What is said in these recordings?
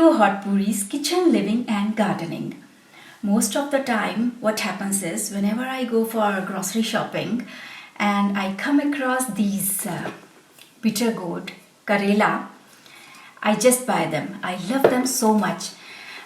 to Hot Puri's kitchen, living and gardening. Most of the time what happens is whenever I go for grocery shopping and I come across these bitter gourd, karela, I just buy them. I love them so much.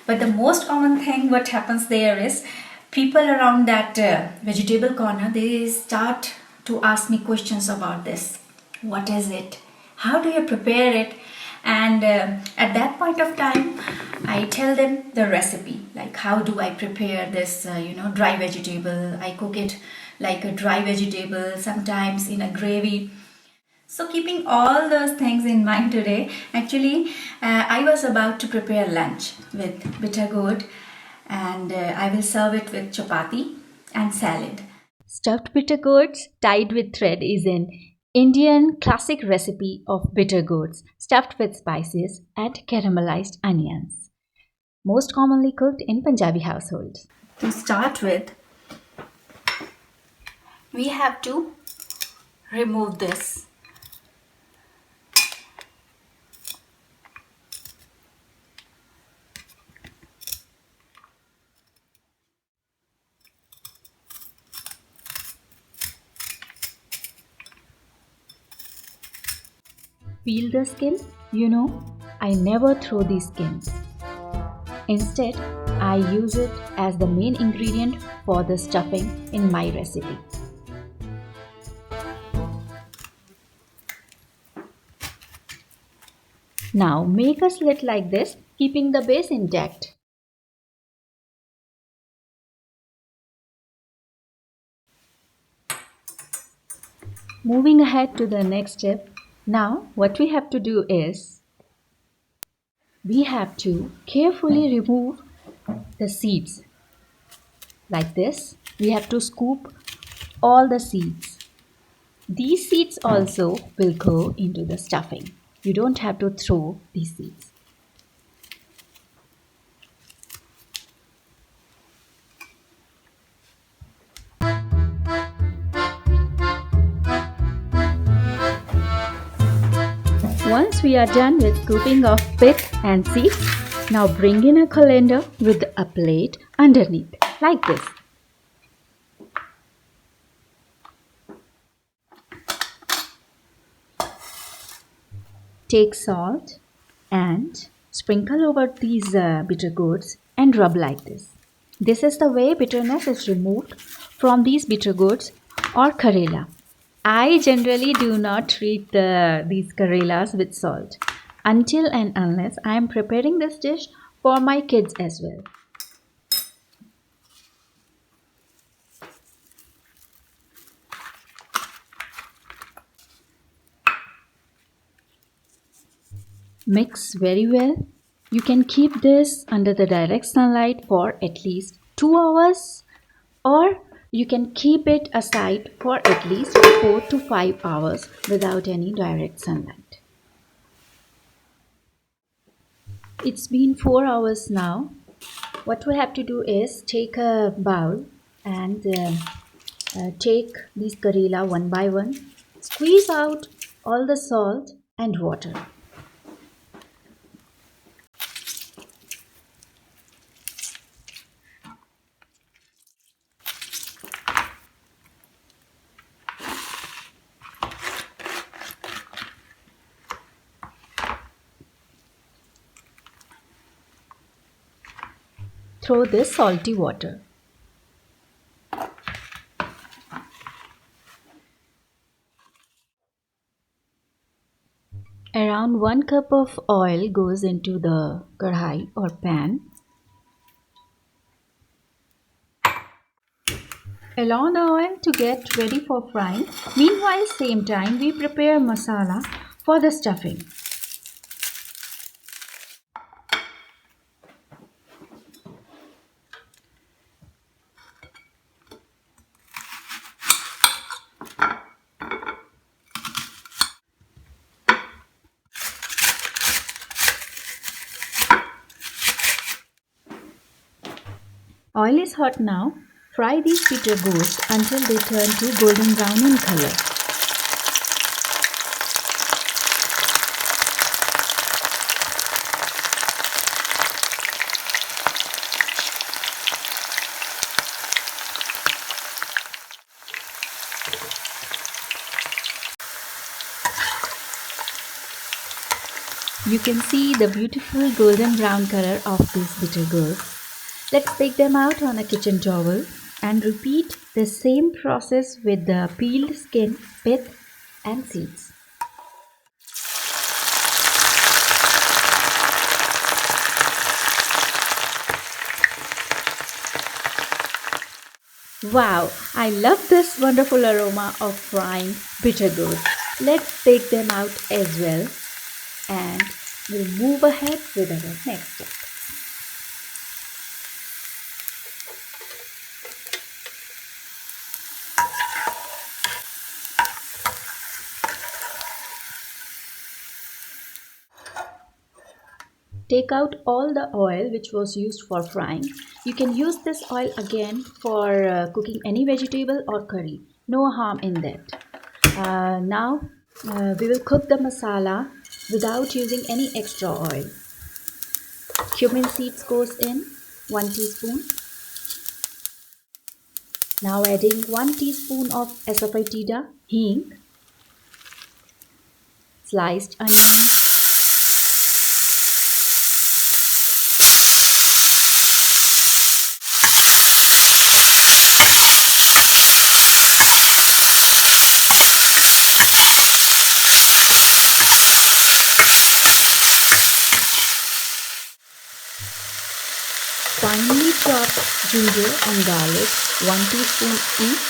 But the most common thing what happens there is people around that vegetable corner, they start to ask me questions about this. What is it? How do you prepare it? And at that point of time I tell them the recipe, like how do I prepare this dry vegetable. I cook it like a dry vegetable, sometimes in a gravy. So keeping all those things in mind today, actually I was about to prepare lunch with bitter gourd, and I will serve it with chapatti and salad. Stuffed bitter gourds tied with thread is an Indian classic recipe of bitter gourds stuffed with spices and caramelized onions, most commonly cooked in Punjabi households. To start with, we have to remove this. Peel the skin? I never throw these skins. Instead, I use it as the main ingredient for the stuffing in my recipe. Now make a slit like this, keeping the base intact. Moving ahead to the next step, now what we have to do is, we have to carefully remove the seeds. Like this, we have to scoop all the seeds. These seeds also will go into the stuffing. You don't have to throw these seeds. Once we are done with scooping of pith and seeds, now bring in a colander with a plate underneath, like this. Take salt and sprinkle over these bitter gourds and rub like this. This is the way bitterness is removed from these bitter gourds or karela. I generally do not treat these karelas with salt until and unless I am preparing this dish for my kids as well. Mix very well. You can keep this under the direct sunlight for at least 2 hours, or you can keep it aside for at least 4 to 5 hours without any direct sunlight. It's been 4 hours now. What we have to do is take a bowl and take these karela one by one. Squeeze out all the salt and water. Throw this salty water. Around 1 cup of oil goes into the kadhai or pan. Allow the oil to get ready for frying. Meanwhile, same time we prepare masala for the stuffing. Oil is hot now. Fry these bitter gourds until they turn to golden brown in color. You can see the beautiful golden brown color of these bitter gourds. Let's take them out on a kitchen towel and repeat the same process with the peeled skin, pith and seeds. Wow, I love this wonderful aroma of frying bitter gourd. Let's take them out as well and we'll move ahead with our next step. Take out all the oil which was used for frying. You can use this oil again for cooking any vegetable or curry. No harm in that. Now we will cook the masala without using any extra oil. Cumin seeds goes in 1 teaspoon. Now adding 1 teaspoon of asafoetida, hing, sliced onion, finely chopped ginger and garlic 1 teaspoon each,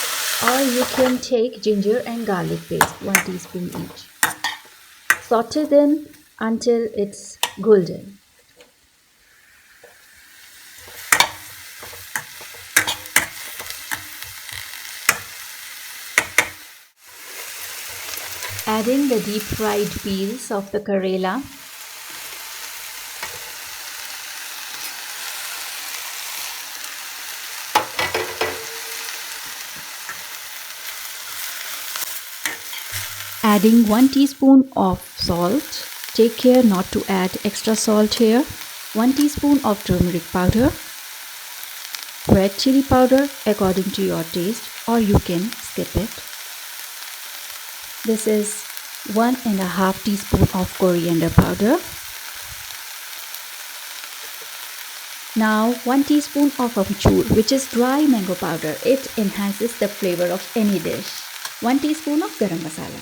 or you can take ginger and garlic paste 1 teaspoon each. Saute them until it's golden. Adding the deep fried peels of the karela. Adding 1 teaspoon of salt. Take care not to add extra salt here. 1 teaspoon of turmeric powder. Red chili powder according to your taste, or you can skip it. This is 1.5 teaspoon of coriander powder. Now 1 teaspoon of Amchur, which is dry mango powder. It enhances the flavor of any dish. 1 teaspoon of garam masala.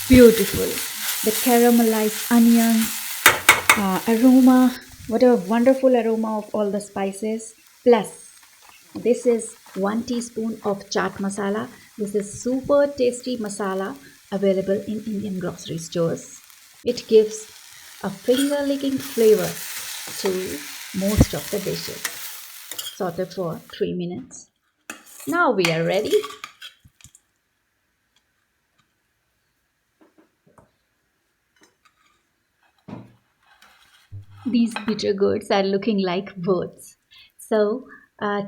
Beautiful. The caramelized onions, aroma, what a wonderful aroma of all the spices. Plus, this is 1 teaspoon of chaat masala. This is super tasty masala available in Indian grocery stores. It gives a finger-licking flavor to most of the dishes. Saute for 3 minutes. Now we are ready. These bitter gourds are looking like words. So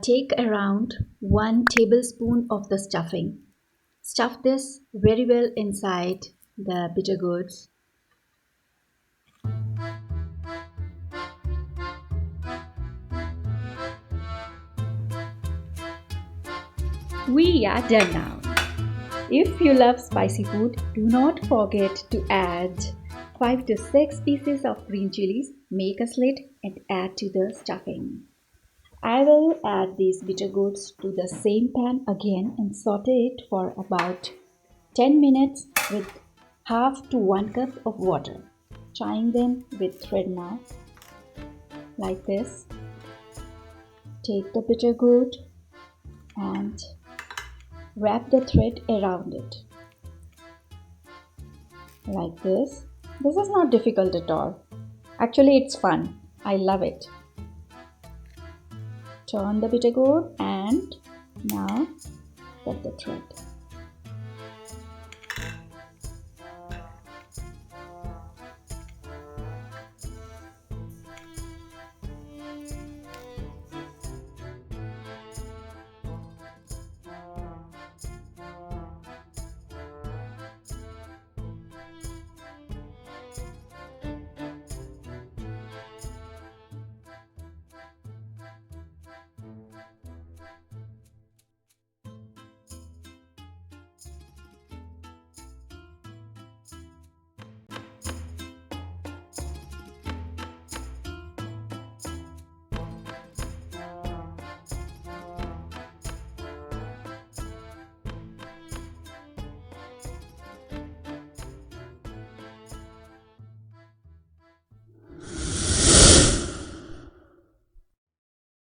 take around 1 tablespoon of the stuffing. Stuff this very well inside the bitter gourds. We are done now. If you love spicy food, do not forget to add 5 to 6 pieces of green chilies. Make a slit and add to the stuffing. I will add these bitter gourds to the same pan again and saute it for about 10 minutes with half to 1 cup of water. Tying them with thread now, like this. Take the bitter gourd and wrap the thread around it, like this. This is not difficult at all. Actually, it's fun. I love it. Turn the bitter gourd and now cut the thread.